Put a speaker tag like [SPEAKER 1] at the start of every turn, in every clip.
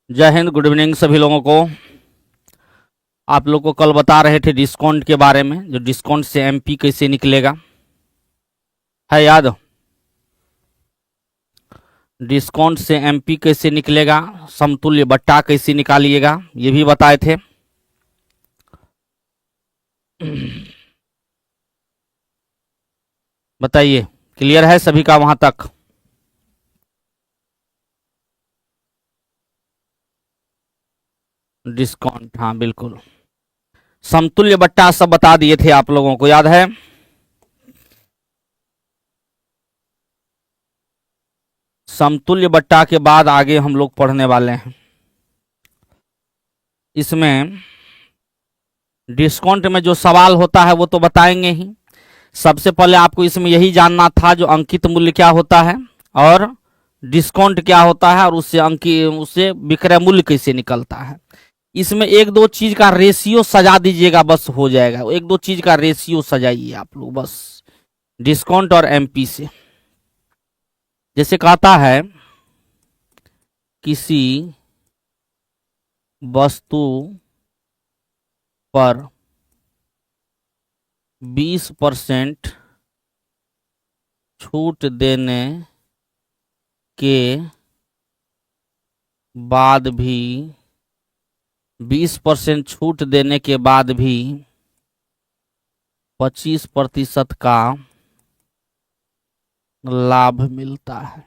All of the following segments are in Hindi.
[SPEAKER 1] जय हिंद, गुड इवनिंग सभी लोगों को। आप लोग को कल बता रहे थे डिस्काउंट के बारे में, जो डिस्काउंट से एमपी कैसे निकलेगा, है याद? डिस्काउंट से एमपी कैसे निकलेगा, समतुल्य बट्टा कैसे निकालिएगा, ये भी बताए थे। बताइए, क्लियर है सभी का वहां तक? डिस्काउंट, हाँ बिल्कुल, समतुल्य बट्टा सब बता दिए थे आप लोगों को, याद है? समतुल्य बट्टा के बाद आगे हम लोग पढ़ने वाले हैं। इसमें डिस्काउंट में जो सवाल होता है वो तो बताएंगे ही। सबसे पहले आपको इसमें यही जानना था जो अंकित मूल्य क्या होता है और डिस्काउंट क्या होता है और उससे विक्रय मूल्य कैसे निकलता है। इसमें एक दो चीज का रेशियो सजा दीजिएगा, बस हो जाएगा। एक दो चीज का रेशियो सजाइए आप लोग बस, डिस्काउंट और एमपी से। जैसे कहता है किसी वस्तु पर 20% छूट देने के बाद भी 20% छूट देने के बाद भी 25% का लाभ मिलता है।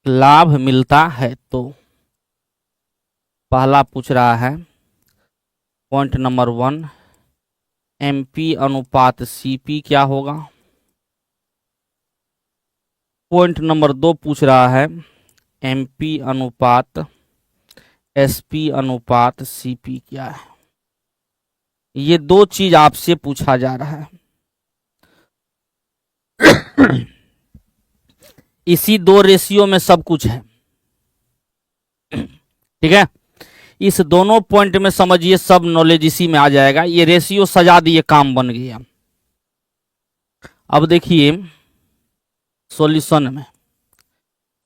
[SPEAKER 1] लाभ मिलता है तो पहला पूछ रहा है पॉइंट नंबर 1, एमपी अनुपात सीपी क्या होगा। पॉइंट नंबर 2 पूछ रहा है एमपी अनुपात एसपी अनुपात सीपी क्या है। ये दो चीज आपसे पूछा जा रहा है। इसी दो रेशियो में सब कुछ है, ठीक है? इस दोनों पॉइंट में समझिए, सब नॉलेज इसी में आ जाएगा। ये रेशियो सजा दिए, काम बन गया। अब देखिए सॉल्यूशन में,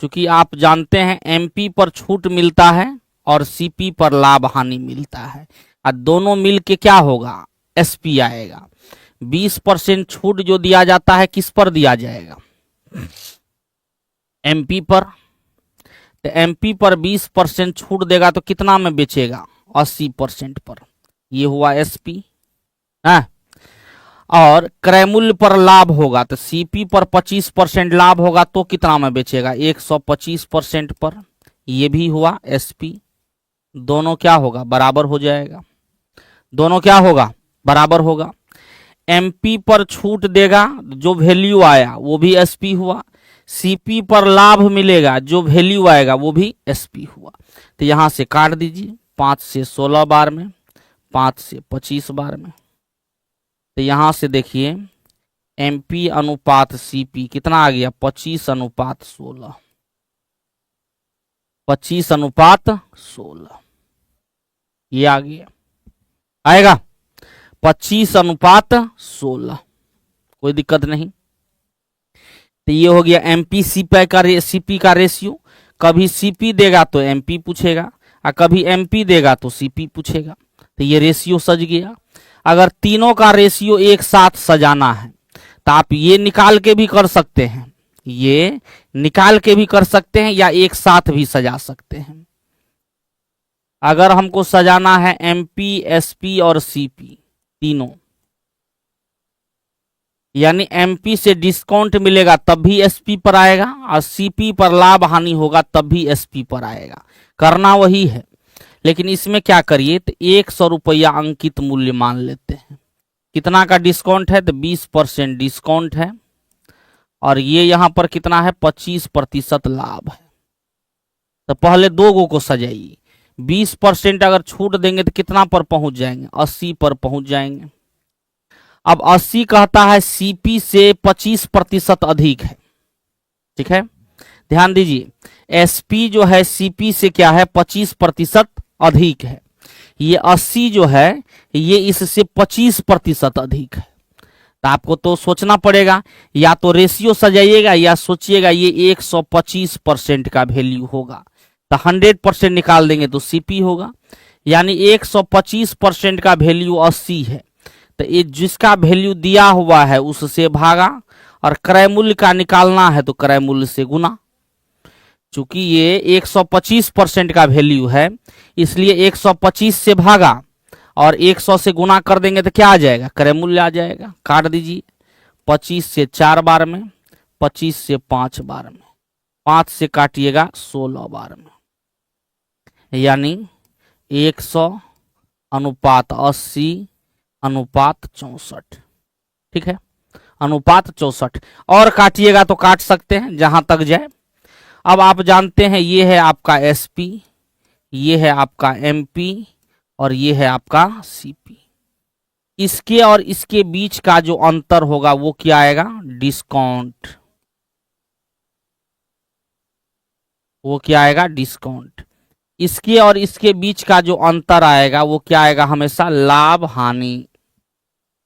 [SPEAKER 1] क्योंकि आप जानते हैं एमपी पर छूट मिलता है और सीपी पर लाभ हानि मिलता है, और दोनों मिल के क्या होगा, एसपी आएगा। 20% छूट जो दिया जाता है किस पर दिया जाएगा, एमपी पर। तो एमपी पर 20% छूट देगा तो कितना में बेचेगा, 80% पर। ये हुआ एसपी है। और क्रय मूल्य पर लाभ होगा तो सीपी पर 25% लाभ होगा तो कितना में बेचेगा, 125% पर। ये भी हुआ एसपी। दोनों क्या होगा, बराबर हो जाएगा। दोनों क्या होगा, बराबर होगा। एमपी पर छूट देगा, जो वैल्यू आया वो भी एसपी हुआ। सीपी पर लाभ मिलेगा, जो वैल्यू आएगा वो भी एसपी हुआ। तो यहां से काट दीजिए, 5 से 16 बार में, 5 से 25 बार में। तो यहां से देखिए एमपी अनुपात सीपी कितना आ गया, 25:16। 25:16 ये आ गया, आएगा 25:16। कोई दिक्कत नहीं। तो ये हो गया एमपी सीपी का रेशियो। कभी सीपी देगा तो एमपी पूछेगा, और कभी एमपी देगा तो सीपी पूछेगा। तो ये रेशियो सज गया। अगर तीनों का रेशियो एक साथ सजाना है तो आप ये निकाल के भी कर सकते हैं, ये निकाल के भी कर सकते हैं, या एक साथ भी सजा सकते हैं। अगर हमको सजाना है एमपी एसपी और सीपी तीनों, यानी एमपी से डिस्काउंट मिलेगा तब भी एसपी पर आएगा, और सीपी पर लाभ हानि होगा तब भी एसपी पर आएगा। करना वही है, लेकिन इसमें क्या करिए, तो 100 रुपया अंकित मूल्य मान लेते हैं। कितना का डिस्काउंट है, तो 20% डिस्काउंट है, और ये यहां पर कितना है, 25% लाभ है। तो पहले दो गो को सजाइए। 20% अगर छूट देंगे तो कितना पर पहुंच जाएंगे, 80 पर पहुंच जाएंगे। अब 80 कहता है सीपी से 25% अधिक है, ठीक है? ध्यान दीजिए, एसपी जो है सीपी से क्या है, 25% अधिक है। ये 80 जो है ये इससे 25% अधिक है। तो आपको तो सोचना पड़ेगा, या तो रेशियो सजाइएगा या सोचिएगा ये 125% का वैल्यू होगा, तो 100% निकाल देंगे तो सीपी होगा। यानी 125% का वैल्यू 80 है, तो ये जिसका वैल्यू दिया हुआ है उससे भागा, और क्रय मूल्य का निकालना है तो क्रय मूल्य से गुना। चूंकि ये 125% का वैल्यू है, इसलिए 125 से भागा और 100 से गुना कर देंगे तो क्या आ जाएगा, क्रय मूल्य आ जाएगा। काट दीजिए, 25 से 4 बार में, 25 से 5 बार में, 5 से काटिएगा 16 बार में, यानी 100 अनुपात 80 अनुपात 64। ठीक है, अनुपात 64। और काटिएगा तो काट सकते हैं जहां तक जाए। अब आप जानते हैं ये है आपका एसपी, ये है आपका एमपी, और ये है आपका सीपी। इसके और इसके बीच का जो अंतर होगा वो क्या आएगा, डिस्काउंट। वो क्या आएगा, डिस्काउंट। इसके और इसके बीच का जो अंतर आएगा वो क्या आएगा, हमेशा लाभ हानि।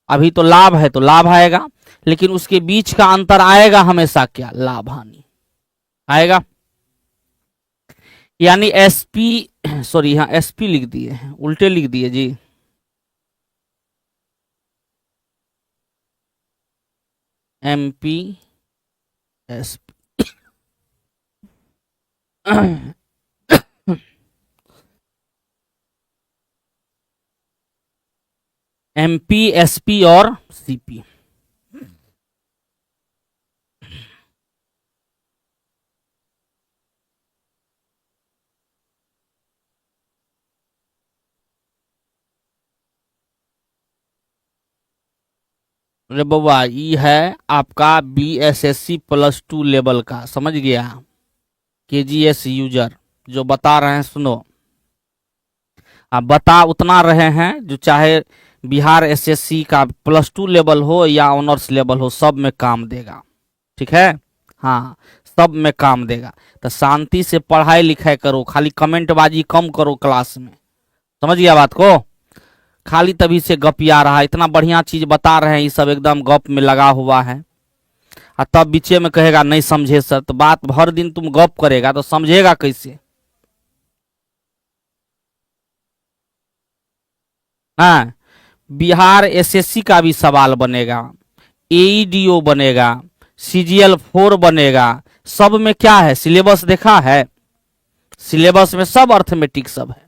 [SPEAKER 1] अभी तो लाभ है तो लाभ आएगा, लेकिन उसके बीच का अंतर आएगा हमेशा क्या, लाभ हानि आएगा। यानी एसपी, सॉरी हाँ एसपी लिख दिए हैं, उल्टे लिख दिए जी। एमपी एसपी एमपी एसपी और सीपी। अरे बाबा ये है आपका बीएसएससी +2 लेवल का, समझ गया, केजीएस यूजर जो बता रहे हैं, सुनो आप बता उतना रहे हैं जो चाहे बिहार एसएससी का +2 लेवल हो या ऑनर्स लेवल हो, सब में काम देगा। ठीक है, हाँ सब में काम देगा। तो शांति से पढ़ाई लिखाई करो, खाली कमेंटबाजी कम करो क्लास में, समझ गया बात को। खाली तभी से गपिया रहा, इतना बढ़िया चीज बता रहे हैं, ये सब एकदम गप में लगा हुआ है, और तब बीचे में कहेगा नहीं समझे सर। तो बात भर दिन तुम गप करेगा तो समझेगा कैसे। हाँ, बिहार एसएससी का भी सवाल बनेगा, एईडीओ बनेगा, CGL-4 बनेगा, सब में क्या है, सिलेबस देखा है, सिलेबस में सब अर्थमेटिक सब है।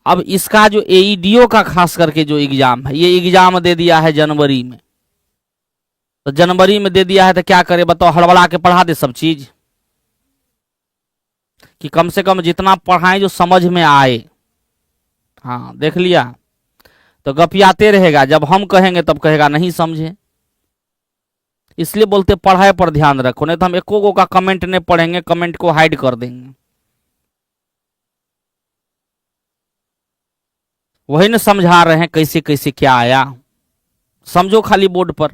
[SPEAKER 1] अब इसका जो एईडीओ का खास करके जो एग्जाम है, ये एग्जाम दे दिया है जनवरी में, तो जनवरी में दे दिया है तो क्या करे बताओ, हड़बड़ा के पढ़ा दे सब चीज, कि कम से कम जितना पढ़ाएं जो समझ में आए। हाँ देख लिया, तो गपियाते रहेगा, जब हम कहेंगे तब कहेगा नहीं समझे। इसलिए बोलते पढ़ाई पर ध्यान रखो, नहीं तो हम एको गो का कमेंट नहीं पढ़ेंगे, कमेंट को हाइड कर देंगे। वही न समझा रहे हैं कैसे कैसे क्या आया, समझो खाली बोर्ड पर।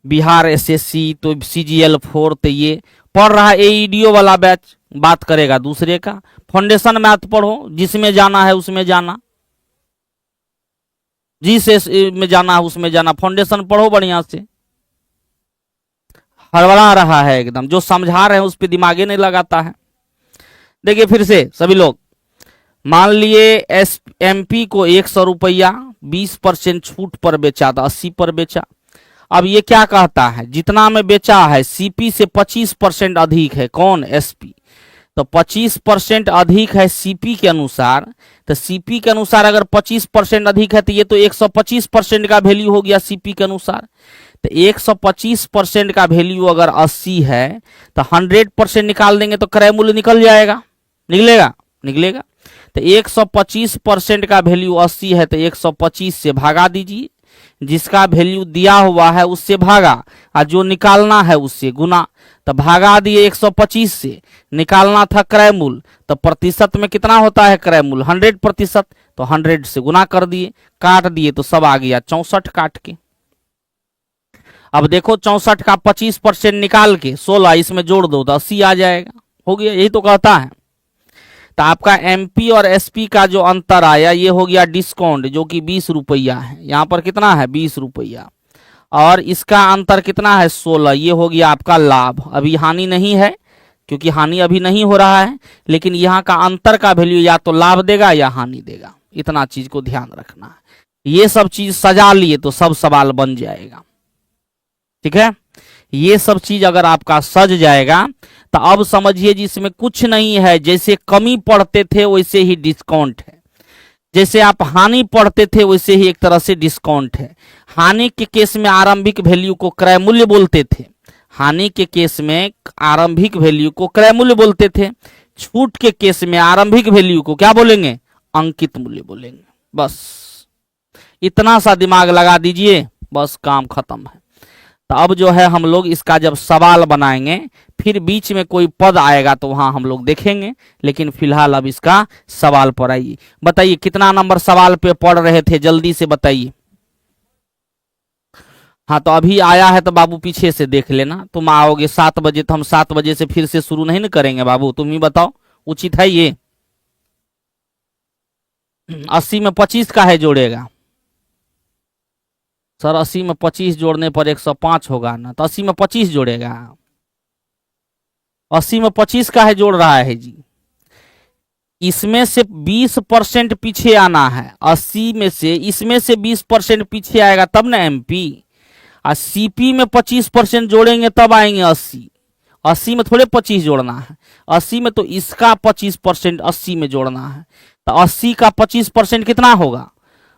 [SPEAKER 1] बिहार एसएससी तो CGL-4, तो ये पढ़ रहा एईडीओ वाला बैच बात करेगा दूसरे का। फाउंडेशन मैथ पढ़ो, जिसमें जाना है उसमें जाना, जिस में जाना है उसमें जाना, फाउंडेशन पढ़ो बढ़िया से। हड़बड़ा रहा है एकदम, जो समझा रहे हैं उस पर दिमागे नहीं लगाता है। देखिए फिर से सभी लोग, मान लिए एमपी को 100 रुपया 20% छूट पर बेचा था, 80 पर बेचा। अब ये क्या कहता है, जितना में बेचा है सीपी से 25% अधिक है, कौन, एसपी, तो 25% अधिक है सीपी के अनुसार। तो सीपी के अनुसार अगर 25% अधिक है तो ये तो 125% का वैल्यू हो गया सीपी के अनुसार। तो 125% का वैल्यू अगर 80 है तो 100% निकाल देंगे तो क्रय मूल्य निकल जाएगा, निकलेगा, निकलेगा। तो 125% का वैल्यू 80 है तो 125 से भागा दीजिए, जिसका वैल्यू दिया हुआ है उससे भागा, और जो निकालना है उससे गुना। तो भागा दिए 125 से, निकालना था क्रय मूल्य, तो प्रतिशत में कितना होता है क्रय मूल्य, 100%, तो 100 से गुना कर दिए, काट दिए तो सब आ गया 64 काट के। अब देखो 64 का 25% निकाल के 16 इसमें जोड़ दो तो 80 आ जाएगा, हो गया, यही तो कहता है। तो आपका एमपी और एसपी का जो अंतर आया ये हो गया डिस्काउंट, जो कि 20 रुपया है, यहाँ पर कितना है 20 रुपया, और इसका अंतर कितना है 16। ये हो गया आपका लाभ। अभी हानि नहीं है क्योंकि हानि अभी नहीं हो रहा है, लेकिन यहाँ का अंतर का वैल्यू या तो लाभ देगा या हानि देगा। इतना चीज को ध्यान रखना है। ये सब चीज सजा लिए तो सब सवाल बन जाएगा। ठीक है, ये सब चीज अगर आपका सज जाएगा तो अब समझिए जिसमें कुछ नहीं है। जैसे कमी पढ़ते थे वैसे ही डिस्काउंट है, जैसे आप हानि पढ़ते थे वैसे ही एक तरह से डिस्काउंट है। हानि के केस में आरंभिक वैल्यू को क्रय मूल्य बोलते थे, हानि के केस में आरंभिक वैल्यू को क्रय मूल्य बोलते थे। छूट के केस में आरंभिक वैल्यू को क्या बोलेंगे, अंकित मूल्य बोलेंगे। बस इतना सा दिमाग लगा दीजिए, बस काम खत्म है। तो अब जो है हम लोग इसका जब सवाल बनाएंगे फिर बीच में कोई पद आएगा तो वहां हम लोग देखेंगे, लेकिन फिलहाल अब इसका सवाल पर आइए। बताइए कितना नंबर सवाल पे पढ़ रहे थे, जल्दी से बताइए। हाँ तो अभी आया है तो बाबू पीछे से देख लेना। तुम आओगे 7 बजे तो हम 7 बजे से फिर से शुरू नहीं ना करेंगे बाबू, तुम ही बताओ उचित है ये? 80 में 25 का है जोड़ेगा सर, 80 में 25 जोड़ने पर 105 होगा ना, तो 80 में 25 जोड़ेगा। 80 में 25 का है जोड़ रहा है जी। इसमें से 20% पीछे आना है। 80 में से इसमें से 20% पीछे आएगा तब ना एमपी। और सीपी में 25% जोड़ेंगे तब आएंगे 80। 80 में थोड़े 25 जोड़ना है, 80 में तो इसका 25% 80 में जोड़ना है। तो 80 का 25% कितना होगा,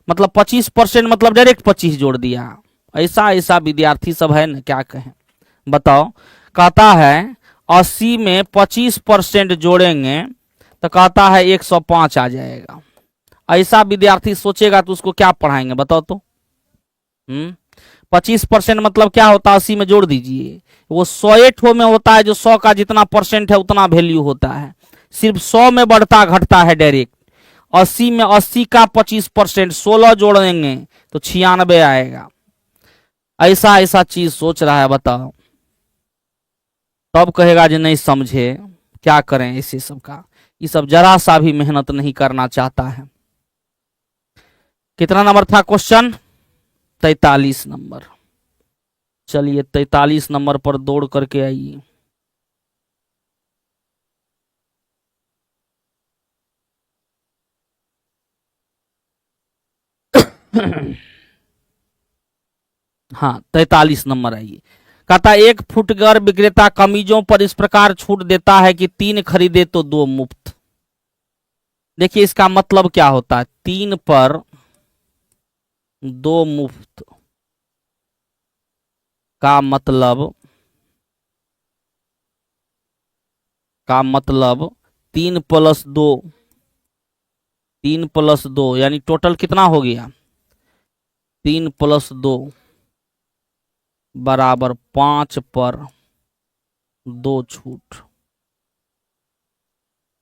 [SPEAKER 1] मतलब 25% मतलब डायरेक्ट 25 जोड़ दिया। ऐसा ऐसा विद्यार्थी सब है ना, क्या कहें बताओ। कहता है 80 में 25% जोड़ेंगे तो कहता है 105 आ जाएगा। ऐसा विद्यार्थी सोचेगा तो उसको क्या पढ़ाएंगे बताओ तो। 25% मतलब क्या होता है, 80 में जोड़ दीजिए। वो 100 में होता है, जो 100 का जितना परसेंट है उतना वैल्यू होता है। सिर्फ 100 में बढ़ता घटता है डायरेक्ट। 80 में 80 का 25% 16 जोड़ेंगे तो 96 आएगा। ऐसा ऐसा चीज सोच रहा है बताओ, तब कहेगा जो नहीं समझे। क्या करें इसी सब का, ये सब जरा सा भी मेहनत नहीं करना चाहता है। कितना नंबर था क्वेश्चन, 43 नंबर। चलिए 43 नंबर पर दौड़ करके आइए। हाँ 43 नंबर आइए। कहता एक फुटकर विक्रेता कमीजों पर इस प्रकार छूट देता है कि 3 खरीदे तो 2 मुफ्त। देखिए इसका मतलब क्या होता है, 3 पर 2 मुफ्त का मतलब 3 + 2, 3 + 2 यानी टोटल कितना हो गया, 3 + 2 बराबर 5 पर 2 छूट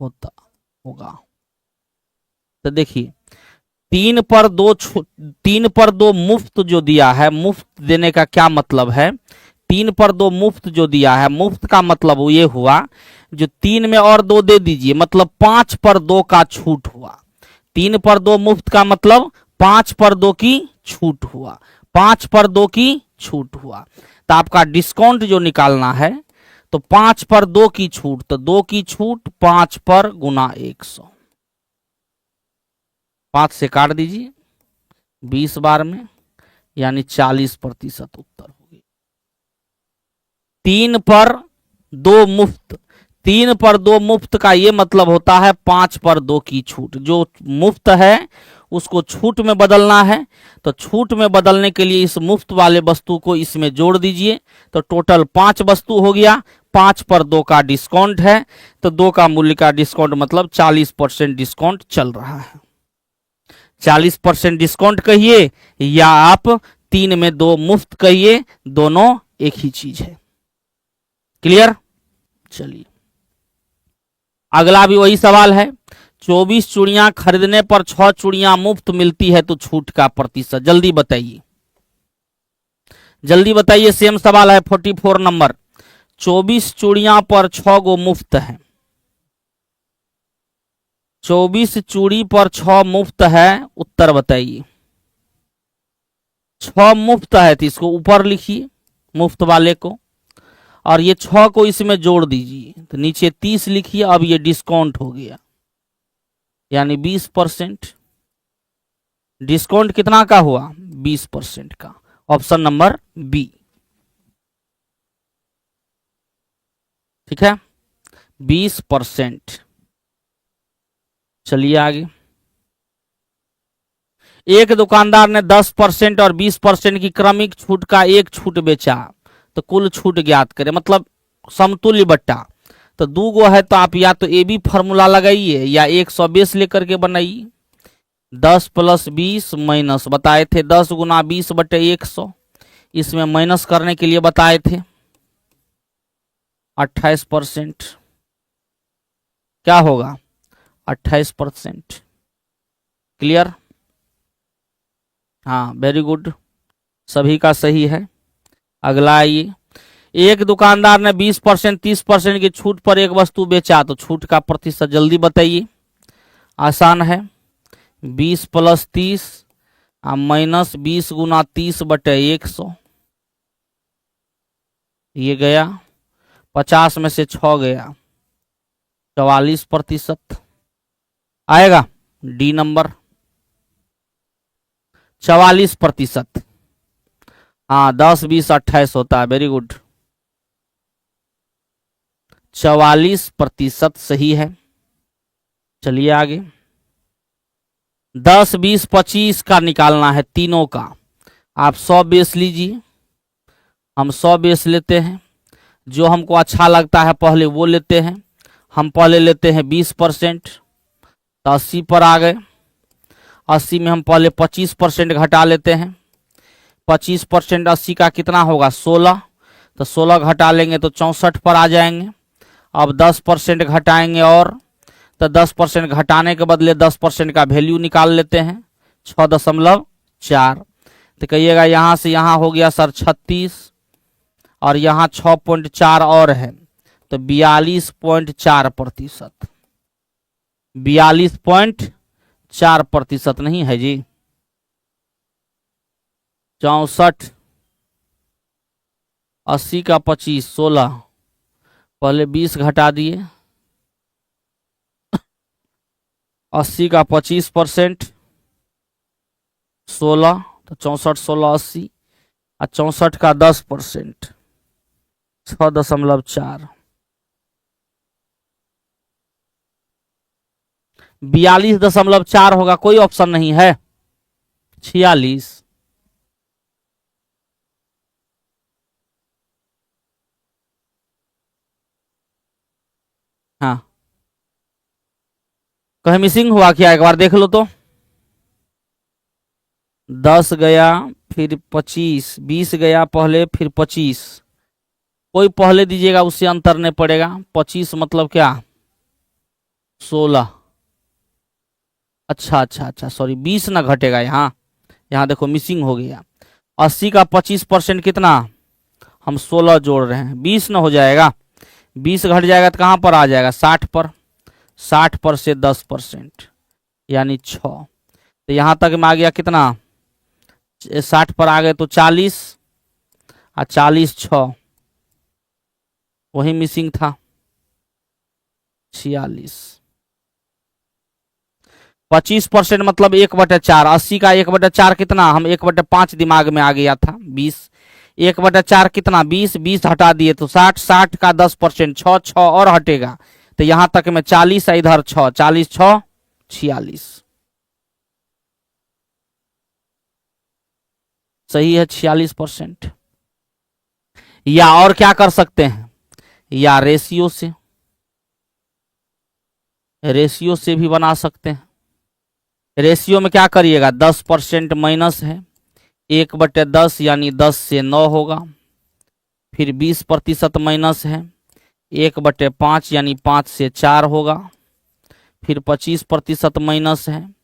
[SPEAKER 1] होता होगा। तो देखिए 3 पर 2 3 पर 2 मुफ्त जो दिया है, मुफ्त देने का क्या मतलब है, 3 पर 2 मुफ्त जो दिया है, मुफ्त का मतलब ये हुआ जो 3 में और 2 दे दीजिए, मतलब 5 पर 2 का छूट हुआ। 3 पर 2 मुफ्त का मतलब 5 पर 2 की छूट हुआ, 5 पर 2 की छूट हुआ। तो आपका डिस्काउंट जो निकालना है तो 5 पर 2 की छूट, तो 2 की छूट 5 पर गुना 100, 5 से काट दीजिए 20 बार में, यानी 40% उत्तर हो गया। 3 पर 2 मुफ्त, 3 पर 2 मुफ्त का ये मतलब होता है 5 पर 2 की छूट। जो मुफ्त है उसको छूट में बदलना है, तो छूट में बदलने के लिए इस मुफ्त वाले वस्तु को इसमें जोड़ दीजिए, तो टोटल 5 वस्तु हो गया। 5 पर 2 का डिस्काउंट है, तो 2 का मूल्य का डिस्काउंट मतलब 40% डिस्काउंट चल रहा है। 40% डिस्काउंट कहिए या आप 3 में 2 मुफ्त कहिए, दोनों एक ही चीज है। क्लियर? चलिए अगला भी वही सवाल है। 24 चूड़ियां खरीदने पर 6 चूड़ियां मुफ्त मिलती है तो छूट का प्रतिशत जल्दी बताइए, जल्दी बताइए। सेम सवाल है 44 नंबर। 24 चूड़ियां पर 6 गो मुफ्त है, 24 चूड़ी पर 6 मुफ्त है, उत्तर बताइए। 6 मुफ्त है तो इसको ऊपर लिखिए मुफ्त वाले को, और ये 6 को इसमें जोड़ दीजिए तो नीचे 30 लिखिए। अब ये डिस्काउंट हो गया यानी 20%। डिस्काउंट कितना का हुआ? 20% का। Option number B. ठीक है, 20%। चलिए आगे। एक दुकानदार ने 10% और 20% की क्रमिक छूट का एक छूट बेचा तो कुल छूट ज्ञात करें, मतलब समतुल्य बट्टा। तो 2 गो है तो आप या तो ए बी फॉर्मूला लगाइए या 100 बेस लेकर के बनाइए। 10 + 20 माइनस बताए थे 10 × 20/100, इसमें माइनस करने के लिए बताए थे 28%। क्या होगा? 28%। क्लियर? हाँ, वेरी गुड, सभी का सही है। अगला आइए। एक दुकानदार ने 20% 30% की छूट पर एक वस्तु बेचा तो छूट का प्रतिशत जल्दी बताइए। आसान है, 20 + 30 माइनस 20 × 30/100। ये गया 50 में से 6 गया, 44% आएगा। D number 44%। हाँ, 10 20 28 होता है। वेरी गुड, 44% सही है। चलिए आगे। 10 20 25 का निकालना है, तीनों का। आप 100 बेस लीजिए, हम 100 बेस लेते हैं। जो हमको अच्छा लगता है पहले वो लेते हैं। हम पहले लेते हैं 20%, तो 80 पर आ गए। 80 में हम पहले 25% घटा लेते हैं। 25% 80 का कितना होगा? 16। तो 16 घटा लेंगे तो 64 पर आ जाएंगे। अब 10% घटाएंगे और तो 10% घटाने के बदले 10% का वैल्यू निकाल लेते हैं, 6.4। तो कहिएगा यहाँ से यहाँ हो गया सर 36, और यहाँ 6.4 और है तो 42.4%। 42.4% नहीं है जी, 64। 80 का 25 16, पहले 20 घटा दिए। 80 का 25% 16, तो 64 16 80, और 64 का 10% 6.4। 42.4 होगा, कोई ऑप्शन नहीं है। 46। हाँ, कहीं मिसिंग हुआ क्या? एक बार देख लो तो। 10 गया, फिर 25, 20 गया पहले, फिर 25। कोई पहले दीजिएगा, उससे अंतर नहीं पड़ेगा। 25 मतलब क्या? 16। अच्छा अच्छा अच्छा, सॉरी, 20 ना घटेगा यहाँ। यहाँ देखो मिसिंग हो गया। 80 का 25% कितना? हम 16 जोड़ रहे हैं, 20 ना हो जाएगा। 20 घट जाएगा तो कहाँ पर आ जाएगा? 60 पर। 60 पर से 10% यानी 6। तो यहाँ तक में आ गया कितना? 60 पर आ गए तो 40, और 40 6, वही मिसिंग था 46। 25% मतलब 1/4। 80 का 1/4 कितना? हम 1/5 दिमाग में आ गया था, 20। 1/4 कितना? 20। 20 हटा दिए तो 60। 60 का 10% 6 6 और हटेगा तो यहां तक में 40 है, इधर 6, 40 6 46। सही है, 46%। या और क्या कर सकते हैं? या रेशियो से, रेशियो से भी बना सकते हैं। रेशियो में क्या करिएगा? 10% माइनस है, 1/10 यानी 10 से 9 होगा। फिर 20% माइनस है, 1/5 यानी 5 से 4 होगा। फिर 25% माइनस है,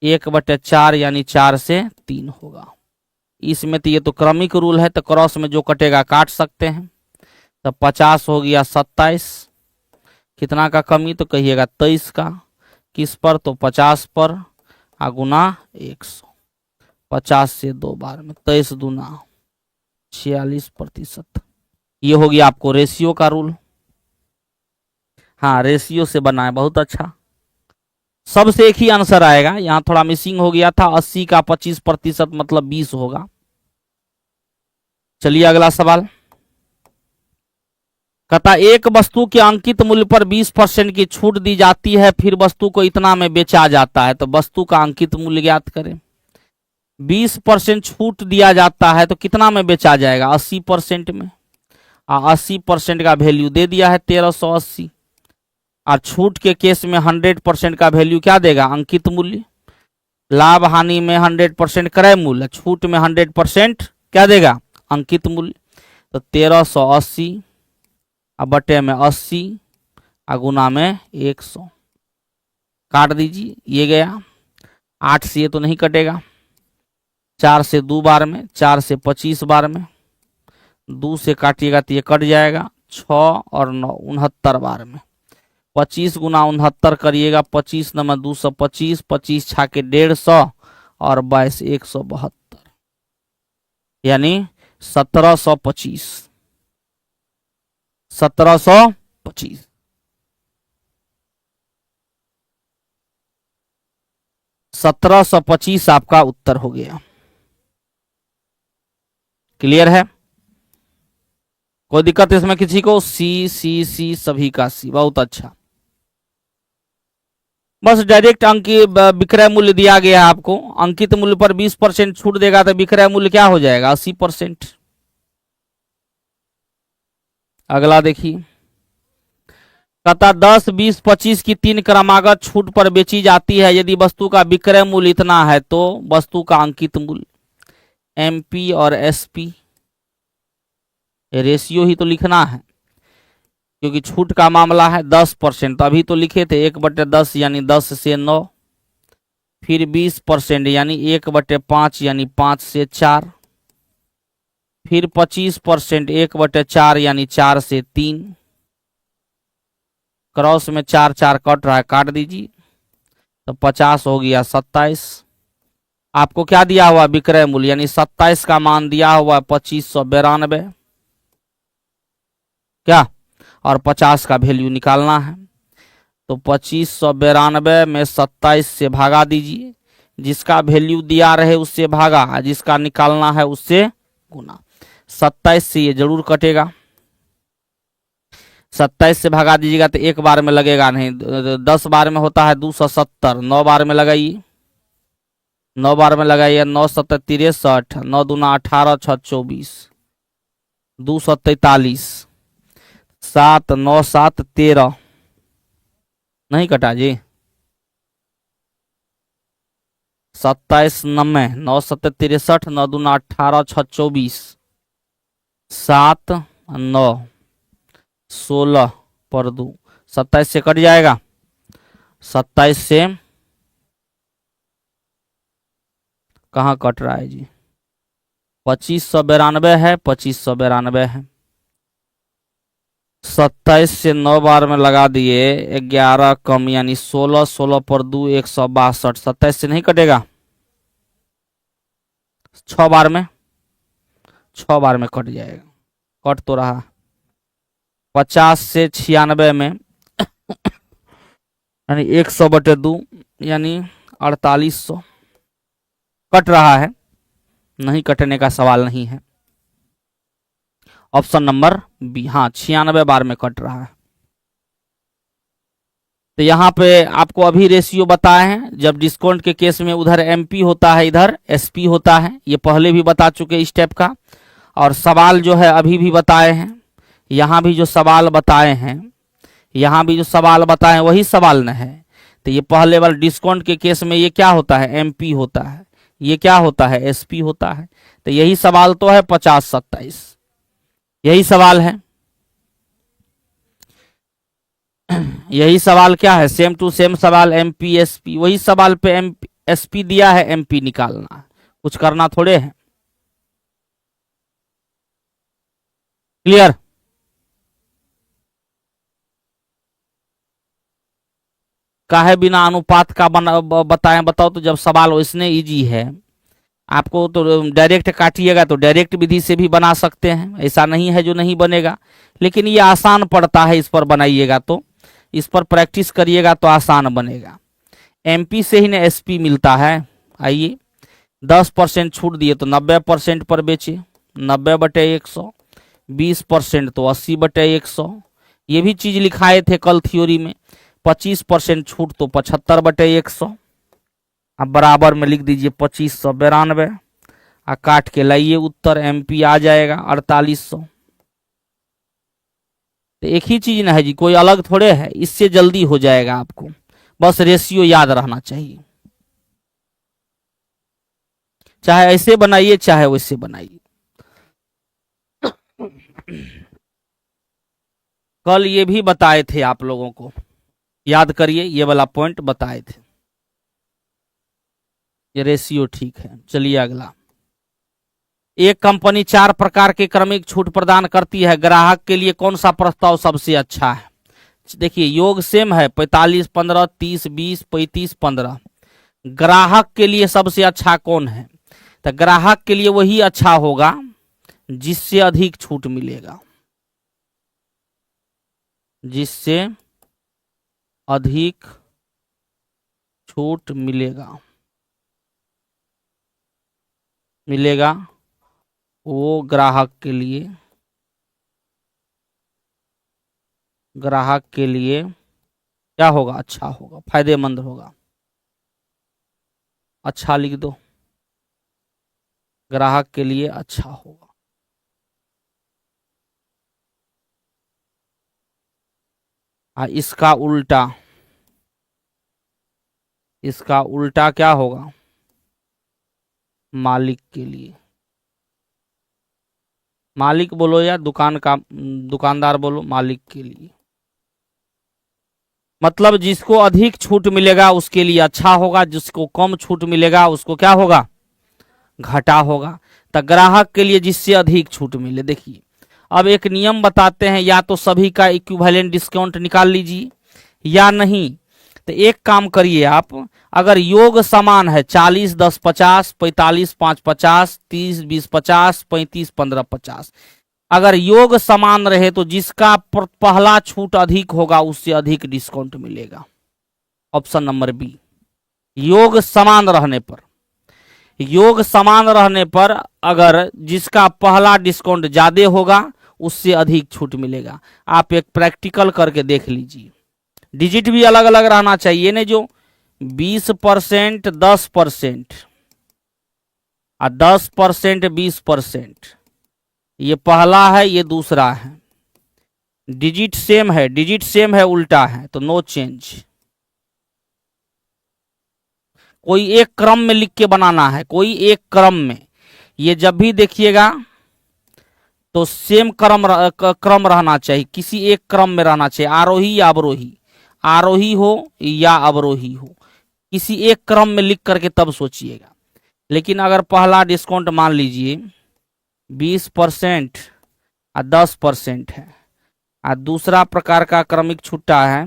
[SPEAKER 1] 1/4 यानी 4 से 3 होगा। इसमें तो ये तो क्रमिक रूल है, तो क्रॉस में जो कटेगा काट सकते हैं। तो 50 हो गया 27। कितना का कमी? तो कहिएगा 23 का। किस पर? तो 50 पर, गुना 100। 50 से 2 बार में, 23 दूना 46%। ये हो गया आपको रेशियो का रूल। हाँ, रेशियो से बना है, बहुत अच्छा। सबसे एक ही आंसर आएगा, यहां थोड़ा मिसिंग हो गया था। 80 का 25% मतलब 20 होगा। चलिए अगला सवाल। कहता एक वस्तु के अंकित मूल्य पर 20% की छूट दी जाती है, फिर वस्तु को इतना में बेचा जाता है, तो वस्तु का अंकित मूल्य ज्ञात करें। 20% छूट दिया जाता है तो कितना में बेचा जाएगा? 80% में। 80% का वैल्यू दे दिया है 1380। और छूट के केस में 100% का वैल्यू क्या देगा? अंकित मूल्य। लाभ हानि में 100% क्रय मूल्य, छूट में 100% क्या देगा? अंकित मूल्य। तो 1380 बटे में 80 गुना में 100, काट दीजिए, ये गया। 8 से ये तो नहीं कटेगा, 4 से 2 बार में, 4 से 25 बार में, 2 से काटिएगा तो ये कट जाएगा। 6 और 9 69 बार में। 25 गुना 69 करिएगा, 25 नंबर 225, 25 छाके 150 और 22 172, यानी 1725। 1725। 1725 आपका उत्तर हो गया। क्लियर है? कोई दिक्कत इसमें किसी को? सी सी सी सभी का सी, बहुत अच्छा। बस डायरेक्ट अंक विक्रय मूल्य दिया गया है आपको। अंकित मूल्य पर 20% छूट देगा तो विक्रय मूल्य क्या हो जाएगा? 80%। अगला देखिए। कहता 10, 20, 25 की 3 क्रमागत छूट पर बेची जाती है। यदि वस्तु का विक्रय मूल्य इतना है तो वस्तु का अंकित मूल्य। एमपी और एसपी रेशियो ही तो लिखना है, क्योंकि छूट का मामला है। 10% तो अभी तो लिखे थे 1/10 यानी 10 से 9, फिर 20% यानी 1/5 यानी 5 से 4, फिर 25% 1/4 यानी 4 से 3। क्रॉस में 4 4 कट रहा है, काट दीजिए, तो 50 हो गया 27। आपको क्या दिया हुआ? विक्रय मूल्य, यानी 27 का मान दिया हुआ 2592 क्या, और 50 का वैल्यू निकालना है। तो 2592 में 27 से भागा दीजिए, जिसका वैल्यू दिया रहे उससे भागा, जिसका निकालना है उससे गुना। 27 से ये जरूर कटेगा। 27 से भगा दीजिएगा तो एक बार में लगेगा नहीं, 10 बार में होता है 270। 9 बार में लगाइए, 9 बार में लगाइए। 9 7 63, 9 दूना 18, 6 24, 243, 7 9 7 13, नहीं कटा जी। 27 90, 9 7 63, 9 दूना 18, 6 24, 7 9 16 पर 2, 27 से कट जाएगा। 27 से कहाँ कट रहा है जी? 2592 है, 2592 है। 27 से 9 बार में लगा दिए, 11 कम यानी 16, 16 पर 2 162। 27 से नहीं कटेगा, 6 बार में, 6 बार में कट जाएगा, कट तो रहा। 50 से 96 में यानी 100/2 यानी 4800, कट रहा है, नहीं कटने का सवाल नहीं है। ऑप्शन नंबर बी, हाँ 96 बार में कट रहा है। तो यहाँ पे आपको अभी रेशियो बताए हैं। जब डिस्काउंट के केस में उधर एमपी होता है, इधर एसपी होता है, ये पहले भी बता चुके स्टेप का। और सवाल जो है अभी भी बताए हैं, यहाँ भी जो सवाल बताए हैं, यहाँ भी जो सवाल बताए हैं वही सवाल न है। तो ये पहले वाले डिस्काउंट के केस में ये क्या होता है? एमपी होता है। ये क्या होता है? एसपी होता है। तो यही सवाल तो है 50 27, यही सवाल है। यही सवाल क्या है? सेम टू सेम सवाल, एमपी एसपी, वही सवाल पे एमपी एसपी दिया है, एमपी निकालना है, कुछ करना थोड़े है। क्लियर? काहे बिना अनुपात का बताएं? बताओ तो, जब सवाल इसने इजी है। आपको तो डायरेक्ट काटिएगा तो डायरेक्ट विधि से भी बना सकते हैं, ऐसा नहीं है जो नहीं बनेगा, लेकिन ये आसान पड़ता है, इस पर बनाइएगा तो, इस पर प्रैक्टिस करिएगा तो आसान बनेगा। एमपी से ही ना एसपी मिलता है। आइए 10% छूट दिए तो 90% पर बेचे, 90/100, 20% तो 80/100। ये भी चीज लिखाए थे कल थ्योरी में। 25% छूट तो 75/100। अब बराबर में लिख दीजिए 2592 और काट के लाइए उत्तर, एमपी आ जाएगा 4800। तो एक ही चीज ना है जी, कोई अलग थोड़े है, इससे जल्दी हो जाएगा आपको, बस रेशियो याद रहना चाहिए। चाहे ऐसे बनाइए चाहे वैसे बनाइए। कल ये भी बताए थे आप लोगों को, याद करिए, ये वाला पॉइंट बताए थे। ये रेशियो ठीक है। चलिए अगला। एक कंपनी 4 प्रकार के क्रमिक छूट प्रदान करती है, ग्राहक के लिए कौन सा प्रस्ताव सबसे अच्छा है? देखिए योग सेम है, 45 15 30 20 35 15। ग्राहक के लिए सबसे अच्छा कौन है? तो ग्राहक के लिए वही अच्छा होगा जिससे अधिक छूट मिलेगा, जिससे अधिक छूट मिलेगा वो ग्राहक के लिए क्या होगा? अच्छा होगा, फायदेमंद होगा। अच्छा लिख दो, ग्राहक के लिए अच्छा होगा। इसका उल्टा क्या होगा? मालिक के लिए। मालिक बोलो या दुकानदार बोलो, मालिक के लिए। मतलब जिसको अधिक छूट मिलेगा उसके लिए अच्छा होगा, जिसको कम छूट मिलेगा उसको क्या होगा? घाटा होगा। तो ग्राहक के लिए जिससे अधिक छूट मिले। देखिए अब एक नियम बताते हैं, या तो सभी का इक्विवेलेंट डिस्काउंट निकाल लीजिए या नहीं। तो एक काम करिए आप, अगर योग समान है 40 10 50, 45 5 50, 30 20 50, 35 15 50, अगर योग समान रहे तो जिसका पहला छूट अधिक होगा उससे अधिक डिस्काउंट मिलेगा। Option number B. योग समान रहने पर अगर जिसका पहला डिस्काउंट ज्यादा होगा उससे अधिक छूट मिलेगा। आप एक प्रैक्टिकल करके देख लीजिए। डिजिट भी अलग अलग रहना चाहिए ना, जो 20% 10% और 10% 20%, ये पहला है ये दूसरा है। डिजिट सेम है उल्टा है तो नो चेंज। कोई एक क्रम में लिख के बनाना है, कोई एक क्रम में। ये जब भी देखिएगा तो सेम क्रम रहना चाहिए, किसी एक क्रम में रहना चाहिए, आरोही या अवरोही, आरोही हो या अवरोही हो, किसी एक क्रम में लिख करके तब सोचिएगा। लेकिन अगर पहला डिस्काउंट मान लीजिए 20% और 10% है, और दूसरा प्रकार का क्रमिक छुट्टा है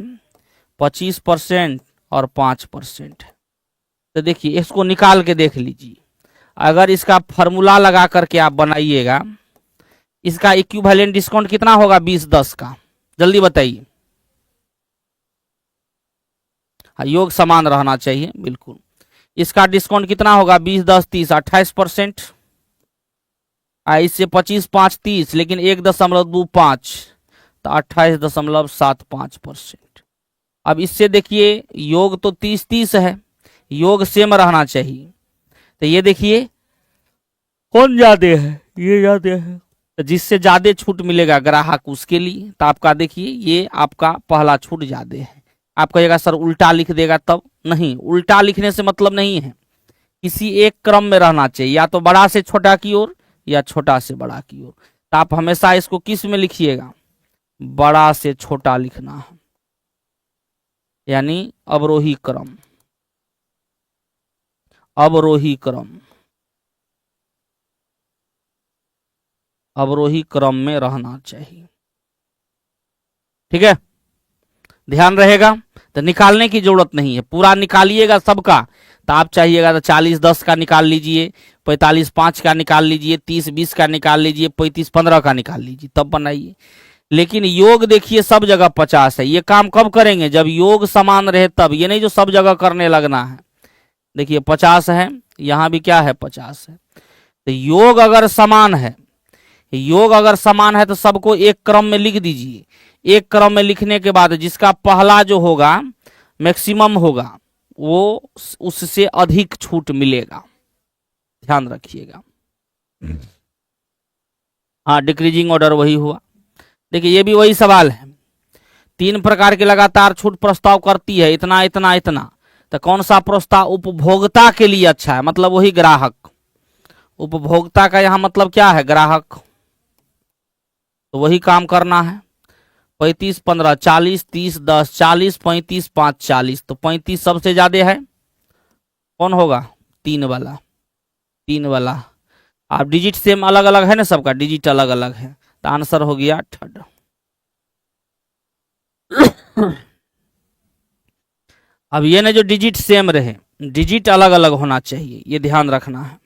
[SPEAKER 1] 25% और 5% है, तो देखिए इसको निकाल के देख लीजिए। अगर इसका फॉर्मूला लगा करके आप बनाइएगा, इसका इक्विवेलेंट डिस्काउंट कितना होगा 20-10 का? जल्दी बताइए। योग समान रहना चाहिए बिल्कुल। इसका डिस्काउंट कितना होगा 20-10 30 28%। इससे 25 5 30, लेकिन 1.25 तो 28.75%। अब इससे देखिए योग तो 30-30 है, योग सेम रहना चाहिए। तो ये देखिए कौन ज्यादा है? ये ज्यादा है, तो जिससे ज्यादा छूट मिलेगा ग्राहक उसके लिए। तो आपका देखिए ये आपका पहला छूट ज्यादा है। आप कहिएगा सर उल्टा लिख देगा तब, नहीं, उल्टा लिखने से मतलब नहीं है, किसी एक क्रम में रहना चाहिए, या तो बड़ा से छोटा की ओर या छोटा से बड़ा की ओर। तो आप हमेशा इसको किस में लिखिएगा? बड़ा से छोटा लिखना है, यानी अवरोही क्रम। अवरोही क्रम में रहना चाहिए। ठीक है, ध्यान रहेगा। तो निकालने की जरूरत नहीं है, पूरा निकालिएगा सबका, तो आप चाहिएगा तो 40-10 का निकाल लीजिए, 45-5 का निकाल लीजिए, 30-20 का निकाल लीजिए, 35-15 का निकाल लीजिए, तब बनाइए। लेकिन योग देखिए सब जगह 50 है। ये काम कब करेंगे? जब योग समान रहे तब, ये नहीं जो सब जगह करने लगना है। देखिए 50 है, यहाँ भी क्या है 50 है। तो योग अगर समान है, योग अगर समान है तो सबको एक क्रम में लिख दीजिए। एक क्रम में लिखने के बाद जिसका पहला जो होगा मैक्सिमम होगा वो उससे अधिक छूट मिलेगा, ध्यान रखिएगा। हाँ, डिक्रीजिंग ऑर्डर वही हुआ। देखिए ये भी वही सवाल है, 3 प्रकार के लगातार छूट प्रस्ताव करती है, इतना इतना इतना, तो कौन सा प्रस्ताव उपभोक्ता के लिए अच्छा है? मतलब वही ग्राहक, उपभोक्ता का यहाँ मतलब क्या है? ग्राहक। तो वही काम करना है। 35-15, 40, 30, 10, 40, 35, 5, 40, तो 35 सबसे ज्यादा है। कौन होगा? 3 वाला, 3 वाला। आप डिजिट सेम अलग अलग है ना, सबका डिजिट अलग अलग है, तो आंसर हो गया 3rd। अब ये ना जो डिजिट सेम रहे, डिजिट अलग अलग होना चाहिए, ये ध्यान रखना है।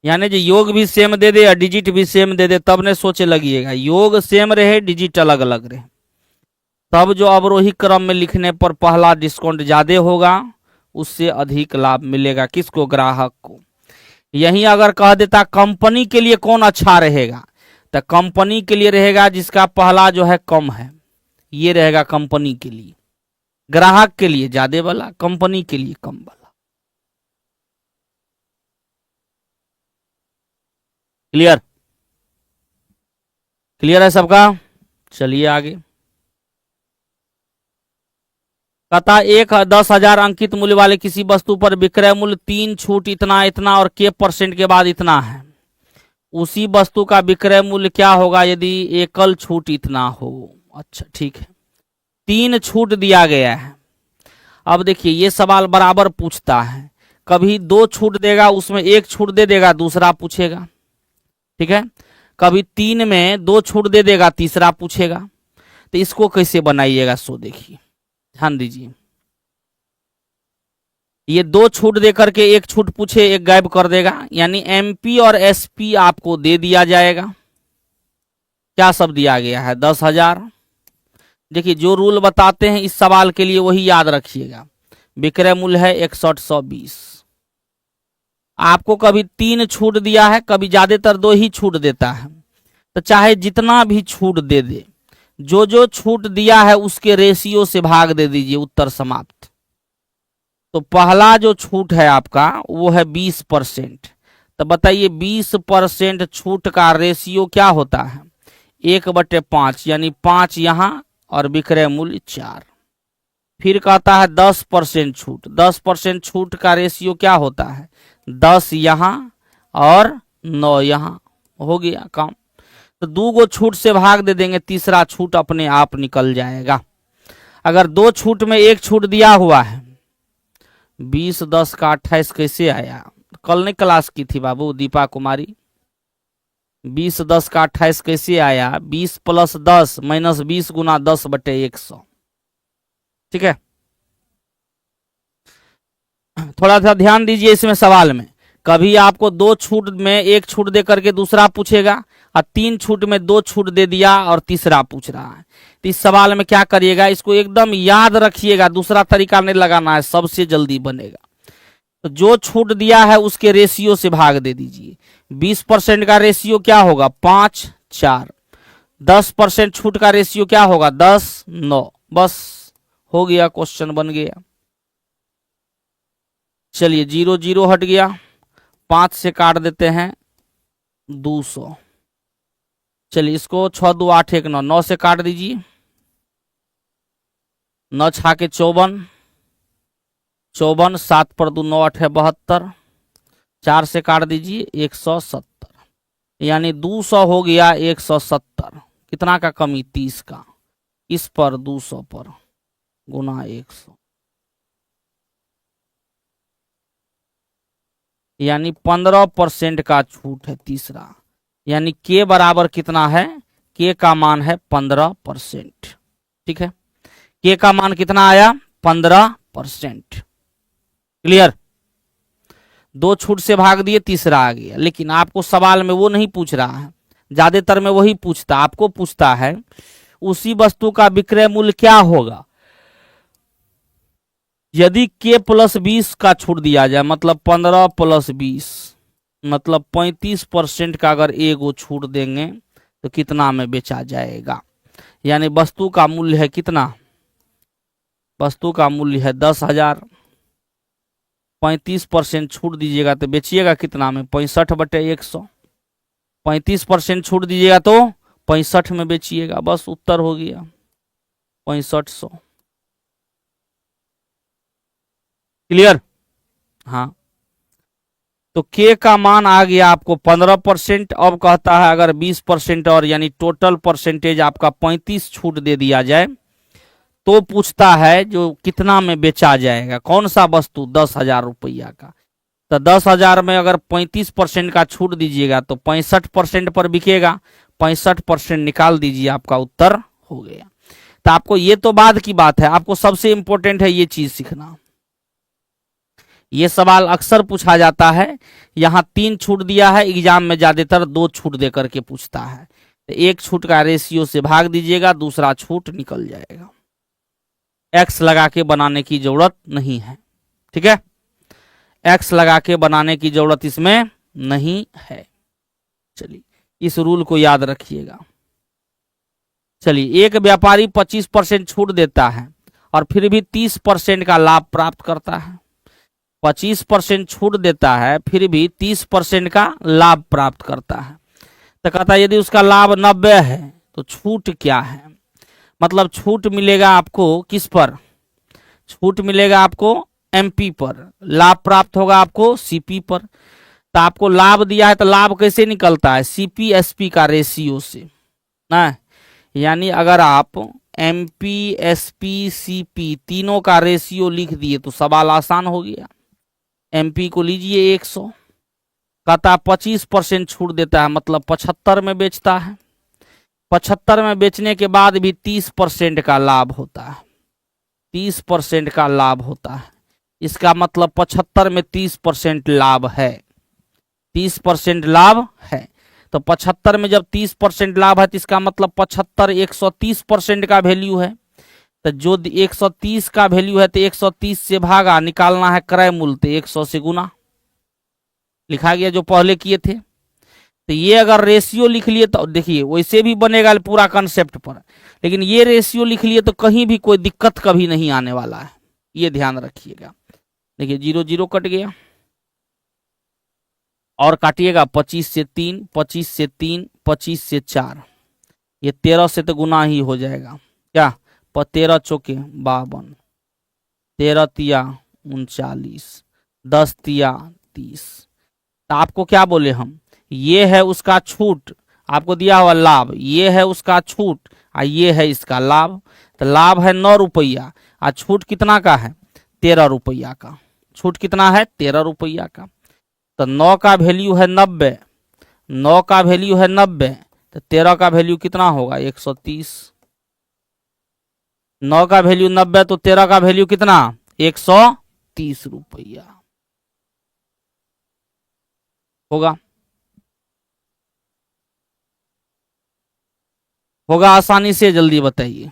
[SPEAKER 1] यानी जो योग भी सेम दे दे या डिजिट भी सेम दे दे तब ने सोचे लगिएगा, योग सेम रहे डिजिट अलग अलग रहे, तब जो अवरोही क्रम में लिखने पर पहला डिस्काउंट ज्यादा होगा उससे अधिक लाभ मिलेगा। किसको? ग्राहक को। यही अगर कह देता कंपनी के लिए कौन अच्छा रहेगा, तो कंपनी के लिए रहेगा जिसका पहला जो है कम है, ये रहेगा कंपनी के लिए। ग्राहक के लिए ज्यादा वाला, कंपनी के लिए कम वाला। क्लियर? क्लियर है सबका? चलिए आगे। कहता 10,000 अंकित मूल्य वाले किसी वस्तु पर विक्रय मूल्य 3 छूट इतना इतना और के % के बाद इतना है। उसी वस्तु का विक्रय मूल्य क्या होगा यदि एकल छूट इतना हो? अच्छा ठीक है, 3 छूट दिया गया है। अब देखिए ये सवाल बराबर पूछता है, कभी 2 छूट देगा उसमें 1 छूट दे देगा, दूसरा पूछेगा, ठीक है। कभी 3 में 2 छूट दे देगा, तीसरा पूछेगा। तो इसको कैसे बनाइएगा सो देखिए, ध्यान दीजिए। ये 2 छूट दे करके 1 छूट पूछे 1 गायब कर देगा, यानी MP और SP आपको दे दिया जाएगा। क्या सब दिया गया है? 10,000। देखिए जो रूल बताते हैं इस सवाल के लिए वही याद रखिएगा। विक्रय मूल्य है 6120। आपको कभी 3 छूट दिया है, कभी ज्यादातर 2 ही छूट देता है। तो चाहे जितना भी छूट दे दे, जो जो छूट दिया है उसके रेशियो से भाग दे दीजिए, उत्तर समाप्त। तो पहला जो छूट है आपका वो है 20%। तो बताइए 20% छूट का रेशियो क्या होता है? 1/5, यानी 5 यहां और विक्रय मूल्य 4। फिर कहता है 10% छूट, 10% छूट का रेशियो क्या होता है? 10 यहां और 9 यहां। हो गया काम। तो 2 गो छूट से भाग दे देंगे, तीसरा छूट अपने आप निकल जाएगा। अगर 2 छूट में 1 छूट दिया हुआ है, 20 10 का 28 कैसे आया? कल नहीं क्लास की थी बाबू दीपा कुमारी। 20 10 का 28 कैसे आया? 20 + 10 - 20 गुना 10/100। ठीक है, थोड़ा सा ध्यान दीजिए इसमें सवाल में। कभी आपको 2 छूट में 1 छूट दे करके दूसरा पूछेगा, और 3 छूट में 2 छूट दे दिया और तीसरा पूछ रहा है। तो इस सवाल में क्या करिएगा, इसको एकदम याद रखिएगा, दूसरा तरीका नहीं लगाना है, सबसे जल्दी बनेगा। तो जो छूट दिया है उसके रेशियो से भाग दे दीजिए। 20% का रेशियो क्या होगा? 5 4। 10% छूट का रेशियो क्या होगा? 10 9। बस हो गया, क्वेश्चन बन गया। चलिए 0 0 हट गया, 5 से काट देते हैं 200। चलिए इसको 6 2 8 1 9, 9 से काट दीजिए, 9 6 के 54, 54 7 पर 2 9 8 है 72, 4 से काट दीजिए 170, यानी 200 हो गया 170। कितना का कमी? 30 का। इस पर 200 पर गुना 100, यानी 15% का छूट है तीसरा। यानी के बराबर कितना है? के का मान है 15%। ठीक है, के का मान कितना आया? 15%। क्लियर। दो छूट से भाग दिए, तीसरा आ गया। लेकिन आपको सवाल में वो नहीं पूछ रहा है, ज्यादातर में वही पूछता, आपको पूछता है उसी वस्तु का विक्रय मूल्य क्या होगा यदि k प्लस 20 का छूट दिया जाए, मतलब 15 प्लस 20, मतलब 35% का अगर एगो छूट देंगे तो कितना में बेचा जाएगा। यानी वस्तु का मूल्य है कितना, वस्तु का मूल्य है 10,000, 35% छूट दीजिएगा तो बेचिएगा कितना में, 65/100। 35% छूट दीजिएगा तो 65 में बेचिएगा, बस उत्तर हो गया 6500। क्लियर। हाँ, तो के का मान आ गया आपको 15%। अब कहता है अगर 20% और यानी टोटल परसेंटेज आपका 35 छूट दे दिया जाए तो पूछता है जो कितना में बेचा जाएगा, कौन सा वस्तु, 10,000 रुपया का। तो 10,000 में अगर 35% का छूट दीजिएगा तो 65% पर बिकेगा, 65% निकाल दीजिए, आपका उत्तर हो गया। तो आपको ये तो बाद की बात है, आपको सबसे इंपॉर्टेंट है ये चीज सीखना। ये सवाल अक्सर पूछा जाता है, यहां 3 छूट दिया है, एग्जाम में ज्यादातर 2 छूट दे करके पूछता है। तो एक छूट का रेशियो से भाग दीजिएगा, दूसरा छूट निकल जाएगा। एक्स लगा के बनाने की जरूरत नहीं है, ठीक है, एक्स लगा के बनाने की जरूरत इसमें नहीं है। चलिए इस रूल को याद रखिएगा। चलिए, एक व्यापारी 25% छूट देता है और फिर भी 30% का लाभ प्राप्त करता है। 25% छूट देता है फिर भी 30% का लाभ प्राप्त करता है। तो कहता है यदि उसका लाभ 90 है तो छूट क्या है, मतलब छूट मिलेगा आपको किस पर, छूट मिलेगा आपको एमपी पर, लाभ प्राप्त होगा आपको सीपी पर। तो आपको लाभ दिया है तो लाभ कैसे निकलता है, सीपी एसपी का रेशियो से ना। यानी अगर आप एमपी एसपी सीपी तीनों का रेशियो लिख दिए तो सवाल आसान हो गया। एमपी को लीजिए 100, कहता 25% छूट देता है, मतलब 75 में बेचता है। 75 में बेचने के बाद भी 30% का लाभ होता है, 30% का लाभ होता है। इसका मतलब 75 में 30% लाभ है, 30% लाभ है। तो 75 में जब 30% लाभ है तो इसका मतलब 75 130% का वैल्यू है। तो जो 130 का वैल्यू है तो 130 से भागा, निकालना है क्रय मूल्य, तो 100 से गुना लिखा गया जो पहले किए थे। तो ये अगर रेशियो लिख लिए तो देखिए वैसे भी बनेगा पूरा कंसेप्ट पर, लेकिन ये रेशियो लिख लिए तो कहीं भी कोई दिक्कत कभी नहीं आने वाला है, ये ध्यान रखिएगा। देखिए 0 0 कट गया और काटिएगा 25 से 3, 25 से 3, 25 से 4, ये 13 से तो गुना ही हो जाएगा। क्या 13 चौके 52, 13 तिया 39, 10 तिया 30। तो आपको क्या बोले हम, ये है उसका छूट, आपको दिया हुआ लाभ, ये है उसका छूट और ये है इसका लाभ। तो लाभ है 9 रुपया और छूट कितना का है, 13 रुपया का। छूट कितना है, 13 रुपया का। तो 9 का वैल्यू है 90, 9 का वैल्यू है 90, तो 13 का वैल्यू कितना होगा 130। 9 का वैल्यू 90 तो 13 का वैल्यू कितना 130 रुपया होगा। होगा आसानी से, जल्दी बताइए।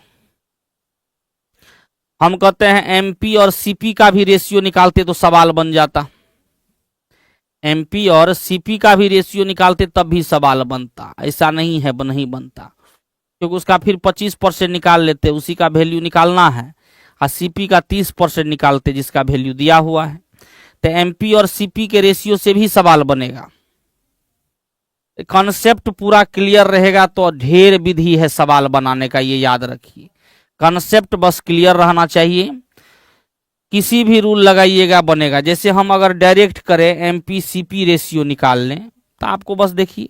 [SPEAKER 1] हम कहते हैं एमपी और सीपी का भी रेशियो निकालते तो सवाल बन जाता, एमपी और सीपी का भी रेशियो निकालते तब भी सवाल बनता, ऐसा नहीं है नहीं बनता, क्योंकि उसका फिर 25% निकाल लेते, उसी का वैल्यू निकालना है, और सीपी का 30% निकालते जिसका वैल्यू दिया हुआ है। तो एमपी और सीपी के रेशियो से भी सवाल बनेगा। कॉन्सेप्ट पूरा क्लियर रहेगा तो ढेर विधि है सवाल बनाने का, ये याद रखिए। कॉन्सेप्ट बस क्लियर रहना चाहिए, किसी भी रूल लगाइएगा बनेगा। जैसे हम अगर डायरेक्ट करें एमपी सीपी रेशियो निकाल लें तो आपको बस देखिए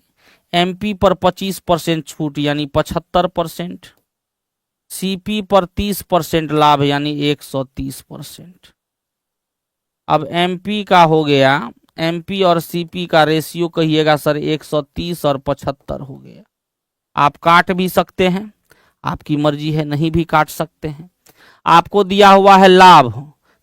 [SPEAKER 1] एमपी पर 25% छूट यानी 75%, सीपी पर 30% लाभ यानी 130%। अब एमपी का हो गया, एमपी और सीपी का रेशियो कहिएगा सर 130 और 75 हो गया। आप काट भी सकते हैं, आपकी मर्जी है, नहीं भी काट सकते हैं। आपको दिया हुआ है लाभ,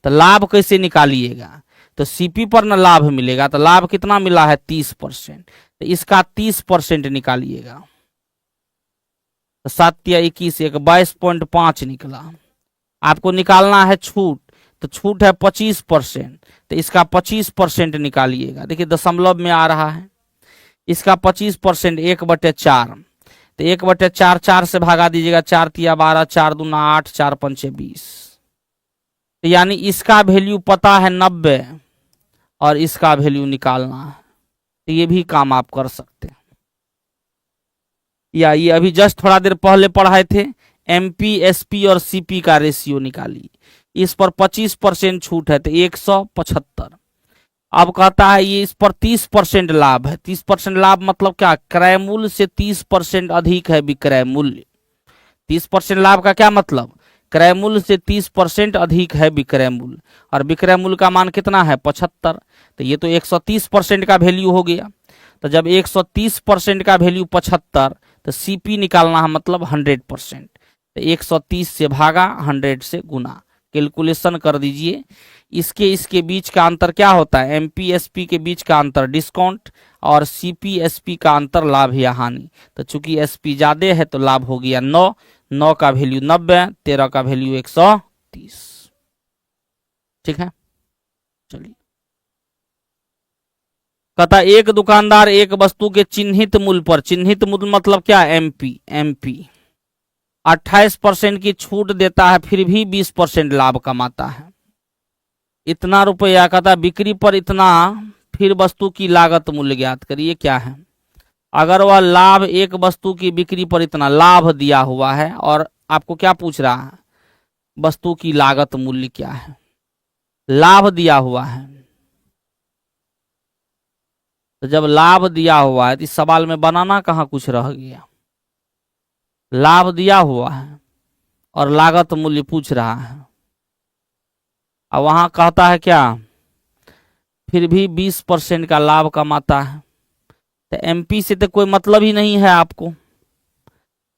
[SPEAKER 1] तो लाभ कैसे निकालिएगा, तो सीपी पर ना लाभ मिलेगा, तो लाभ कितना मिला है 30%, तो इसका 30% निकालिएगा। तो 7 या 21 एक 22.5 निकला। आपको निकालना है छूट, तो छूट है 25%, तो इसका 25% निकालिएगा। देखिए दशमलव में आ रहा है, इसका 25% 1/4, तो 1/4 4 से भागा दीजिएगा, 4 तिया 12, 4 दूना 8, 4 पंचे 20। तो यानी इसका वैल्यू पता है 90 और इसका वैल्यू निकालना है, तो ये भी काम आप कर सकते हैं। या ये अभी जस्ट थोड़ा देर पहले पढ़ाए थे, एमपी एसपी और सीपी का रेशियो निकाली, इस पर 25% छूट है तो 175। अब कहता है ये इस पर 30% लाभ है। 30% लाभ मतलब क्या, क्रय मूल्य से 30% अधिक है विक्रय मूल्य। 30% लाभ का क्या मतलब, क्रय मूल्य से 30% अधिक है विक्रय मूल्य, और विक्रय मूल्य का मान कितना है 75, तो ये तो 130% का वैल्यू हो गया। तो जब 130% का वैल्यू 75, तो सीपी निकालना है मतलब 100%, तो 130 से भागा 100 से गुना, कैलकुलेशन कर दीजिए। इसके बीच का अंतर क्या होता है, एमपी एसपी के बीच का अंतर डिस्काउंट, और सीपी एसपी का अंतर लाभ या हानि। तो चूंकि एसपी ज्यादा है तो लाभ हो गया 9, 9 का वैल्यू 90, 13 का वैल्यू 130। ठीक है, चलिए। कहता एक दुकानदार एक वस्तु के चिन्हित मूल्य पर, चिन्हित मूल्य मतलब क्या, एमपी, एमपी 28% की छूट देता है, फिर भी 20% लाभ कमाता है। इतना रुपया, कहता बिक्री पर इतना, फिर वस्तु की लागत मूल्य ज्ञात करिए क्या है। अगर वह लाभ, एक वस्तु की बिक्री पर इतना लाभ दिया हुआ है, और आपको क्या पूछ रहा है, वस्तु की लागत मूल्य क्या है, लाभ दिया हुआ है। तो जब लाभ दिया हुआ है तो इस सवाल में बनाना कहाँ कुछ रह गया। लाभ दिया हुआ है और लागत मूल्य पूछ रहा है, और वहां कहता है क्या, फिर भी 20% का लाभ कमाता है। तो एमपी से तो कोई मतलब ही नहीं है आपको,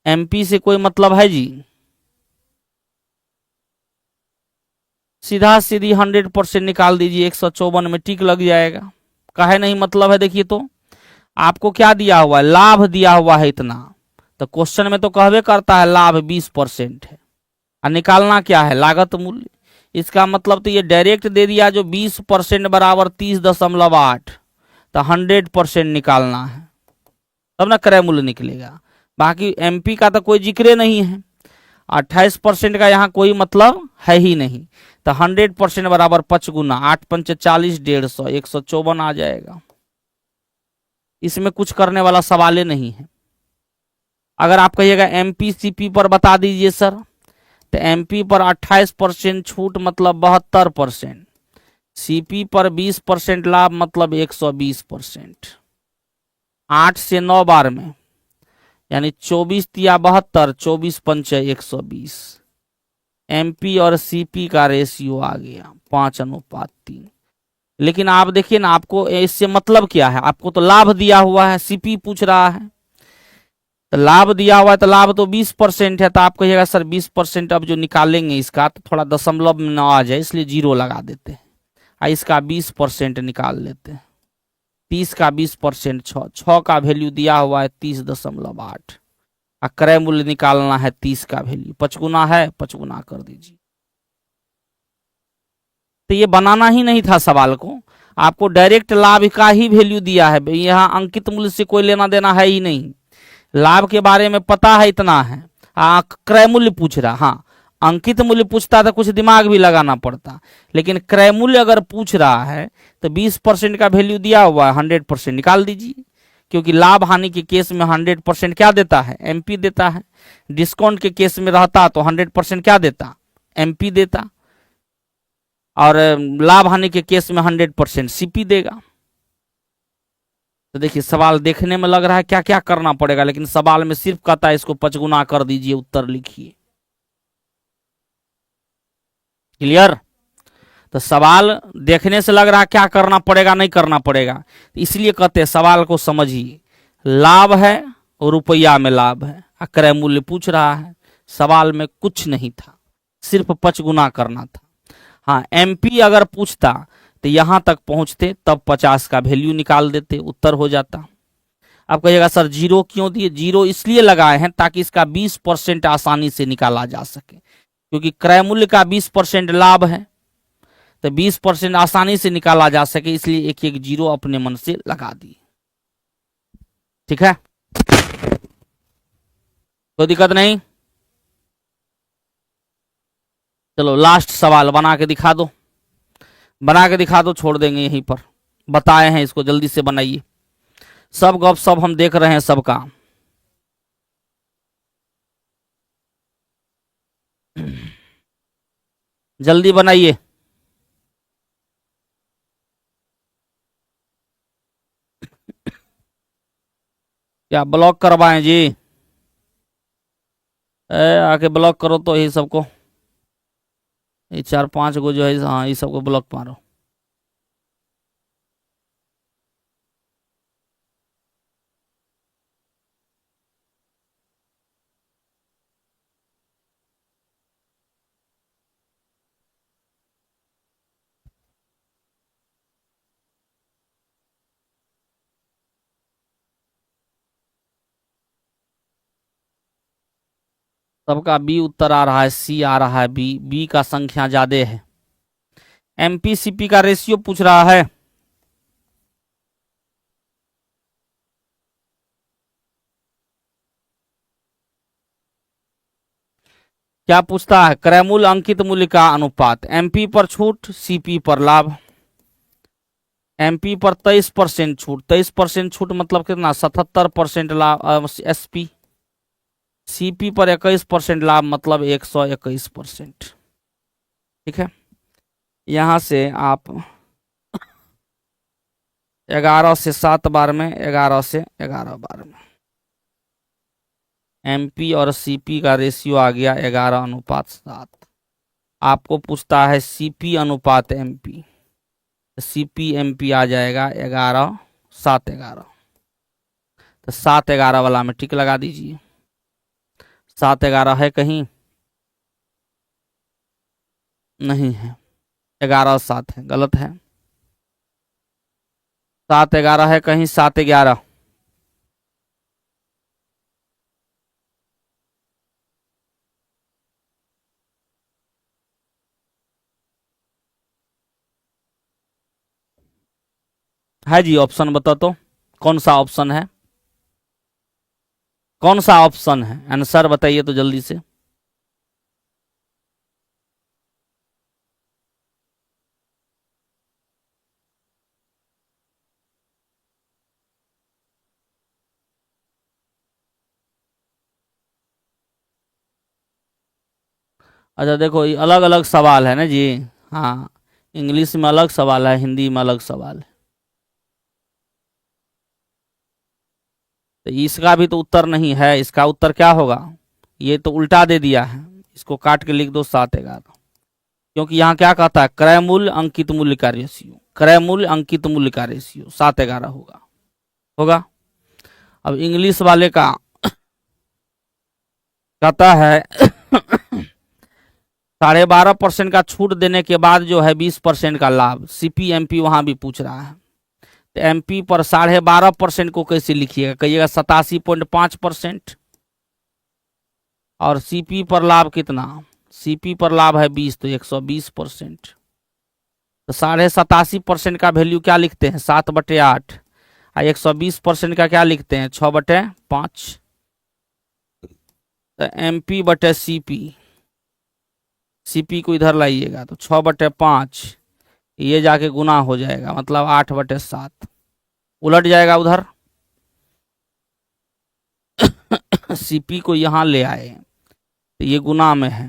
[SPEAKER 1] एमपी से कोई मतलब है जी, सीधा सीधी 100% निकाल दीजिए, 154 में टिक लग जाएगा। काहे नहीं मतलब है, देखिए तो आपको क्या दिया हुआ है, लाभ दिया हुआ है इतना, तो क्वेश्चन में तो कहवे करता है लाभ 20% है, और निकालना क्या है, लागत मूल्य। इसका मतलब तो ये डायरेक्ट दे दिया, जो 20% बराबर 30.8, तो 100% निकालना है, तब ना क्रय मूल्य निकलेगा। बाकी एमपी का तो कोई जिक्र नहीं है, 28% का यहाँ कोई मतलब है ही नहीं, तो 100% बराबर 5 गुना 8 पंचे 40, 150, 154 आ जाएगा। इसमें कुछ करने वाला सवाल ही नहीं है। अगर आप कहिएगा एमपी सीपी पर बता दीजिए सर, तो एमपी पर 28% छूट मतलब 72%, सीपी पर 20% लाभ मतलब 120%। 8 से 9 बार में यानी 24 तिया 72, 24 पंचे 120। एमपी और सीपी का रेशियो आ गया 5:3। लेकिन आप देखिए ना, आपको इससे मतलब क्या है, आपको तो लाभ दिया हुआ है, सीपी पूछ रहा है, तो लाभ दिया हुआ है तो लाभ तो 20% है, तो आप कहिएगा सर 20% अब जो निकालेंगे इसका तो थोड़ा दशमलव में ना आ जाए, इसलिए 0 लगा देते हैं, इसका 20% निकाल लेते हैं। 30 का 20% 6 का वैल्यू दिया हुआ है 30.8, और क्रय मूल्य निकालना है 30 का वैल्यू, 5 गुना है, 5 गुना कर दीजिए। तो ये बनाना ही नहीं था सवाल को, आपको डायरेक्ट लाभ का ही वैल्यू दिया है, यहाँ अंकित मूल्य से कोई लेना देना है ही नहीं। लाभ के बारे में पता है इतना है, क्रय मूल्य पूछ रहा, हाँ अंकित मूल्य पूछता तो कुछ दिमाग भी लगाना पड़ता, लेकिन क्रय मूल्य अगर पूछ रहा है तो 20% का वैल्यू दिया हुआ है, 100% निकाल दीजिए, क्योंकि लाभ हानि के केस में 100% क्या देता है, एमपी देता है। डिस्काउंट के केस में रहता तो 100% क्या देता, एमपी देता, और लाभ हानि के केस में 100% सीपी देगा। तो देखिए सवाल देखने में लग रहा है क्या क्या करना पड़ेगा, लेकिन सवाल में सिर्फ कहता है इसको 5 गुना कर दीजिए, उत्तर लिखिए। क्लियर। तो सवाल देखने से लग रहा है क्या करना पड़ेगा नहीं करना पड़ेगा, इसलिए कहते हैं सवाल को समझिए। लाभ है और रुपया में लाभ है, क्रय मूल्य पूछ रहा है, सवाल में कुछ नहीं था, सिर्फ 5 गुना करना था। हाँ एमपी अगर पूछता तो यहां तक पहुंचते तब 50 का वैल्यू निकाल देते, उत्तर हो जाता। आप कहिएगा सर जीरो क्यों दिए? जीरो इसलिए लगाए हैं ताकि इसका 20% आसानी से निकाला जा सके, क्योंकि क्रय मूल्य का 20% लाभ है, तो 20% आसानी से निकाला जा सके, इसलिए एक एक जीरो अपने मन से लगा दिए। ठीक है, कोई दिक्कत नहीं। चलो लास्ट सवाल बना के दिखा दो, बना के दिखा दो, छोड़ देंगे यहीं पर। बताए हैं इसको, जल्दी से बनाइए। सब गप सब हम देख रहे हैं सबका। जल्दी बनाइए। क्या ब्लॉक करवाएं जी? आके ब्लॉक करो तो ये सबको, ये 4-5 को जो है, हाँ ये सबको ब्लॉक मारो। सबका बी उत्तर आ रहा है, सी आ रहा है, बी, बी का संख्या ज्यादा है। एमपीसीपी का रेशियो पूछ रहा है। क्या पूछता है? क्रय मूल्य अंकित मूल्य का अनुपात, एमपी पर छूट, सीपी पर लाभ। एमपी पर 23% छूट, 23% छूट मतलब कितना? 77% लाभ एसपी। सीपी पर 21% लाभ मतलब 121%। ठीक है, यहां से आप 11 से 7 बार में, 11 से 11 बार में एमपी और सीपी का रेशियो आ गया 11:7। आपको पूछता है सीपी अनुपात एमपी, सीपी एमपी आ जाएगा 11:7:11। तो 7:11 वाला में टिक लगा दीजिए। 7:11 है कहीं? नहीं है, 11:7 है, गलत है। 7:11 है कहीं? 7:11। है जी, ऑप्शन बता तो, कौन सा ऑप्शन है? कौन सा ऑप्शन है? आंसर बताइए तो जल्दी से। अच्छा देखो, ये अलग अलग सवाल है ना जी। हाँ, इंग्लिश में अलग सवाल है, हिंदी में अलग सवाल है, तो इसका भी तो उत्तर नहीं है। इसका उत्तर क्या होगा? ये तो उल्टा दे दिया है, इसको काट के लिख दो 7:11, क्योंकि यहाँ क्या कहता है? क्रय मूल्य अंकित मूल्य का रेशियो, क्रय मूल्य अंकित मूल्य का रेशियो 7:11 होगा, होगा। अब इंग्लिश वाले का कहता है 12.5% का छूट देने के बाद जो है 20% का लाभ। सीपी एमपी वहां भी पूछ रहा है, तो एमपी पर 12.5% को कैसे लिखिएगा? कहिएगा 87.5%। और सीपी पर लाभ कितना? सीपी पर लाभ है 20, तो 120%। तो 87.5% का वैल्यू क्या लिखते हैं? 7/8। और 120% का क्या लिखते हैं? 6/5। तो एमपी बटे सीपी, सीपी को इधर लाइएगा तो 6/5, ये जाके गुना हो जाएगा, मतलब 8/7। उलट जाएगा उधर, सीपी को यहां ले आए तो ये गुना में है,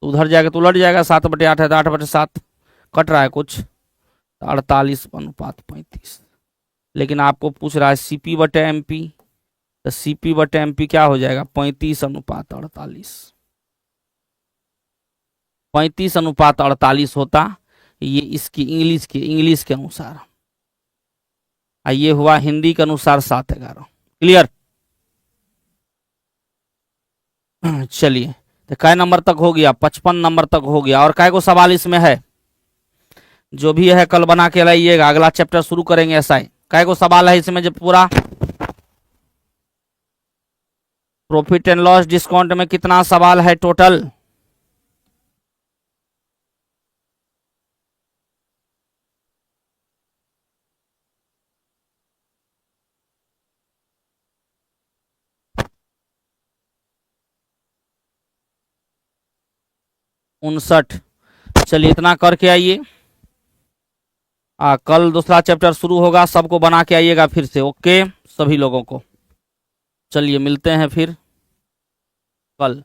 [SPEAKER 1] तो उधर जाएगा तो उलट जाएगा। 7/8 है तो 8/7 कट रहा है कुछ, 48:35। लेकिन आपको पूछ रहा है सीपी बटे एमपी, तो सीपी बटे एमपी क्या हो जाएगा? 35:48। 35:48 होता ये इसकी इंग्लिश के अनुसार, ये हुआ हिंदी के अनुसार 7:11। क्लियर? चलिए, तो कै नंबर तक हो गया? 55 नंबर तक हो गया। और कै को सवाल इसमें है? जो भी है कल बना के लाइएगा, अगला चैप्टर शुरू करेंगे एसआई। काय को सवाल है इसमें जो पूरा प्रॉफिट एंड लॉस डिस्काउंट में कितना सवाल है टोटल? उनसठ। चलिए इतना करके आइए, कल दूसरा चैप्टर शुरू होगा, सबको बना के आइएगा फिर से। ओके सभी लोगों को, चलिए मिलते हैं फिर कल।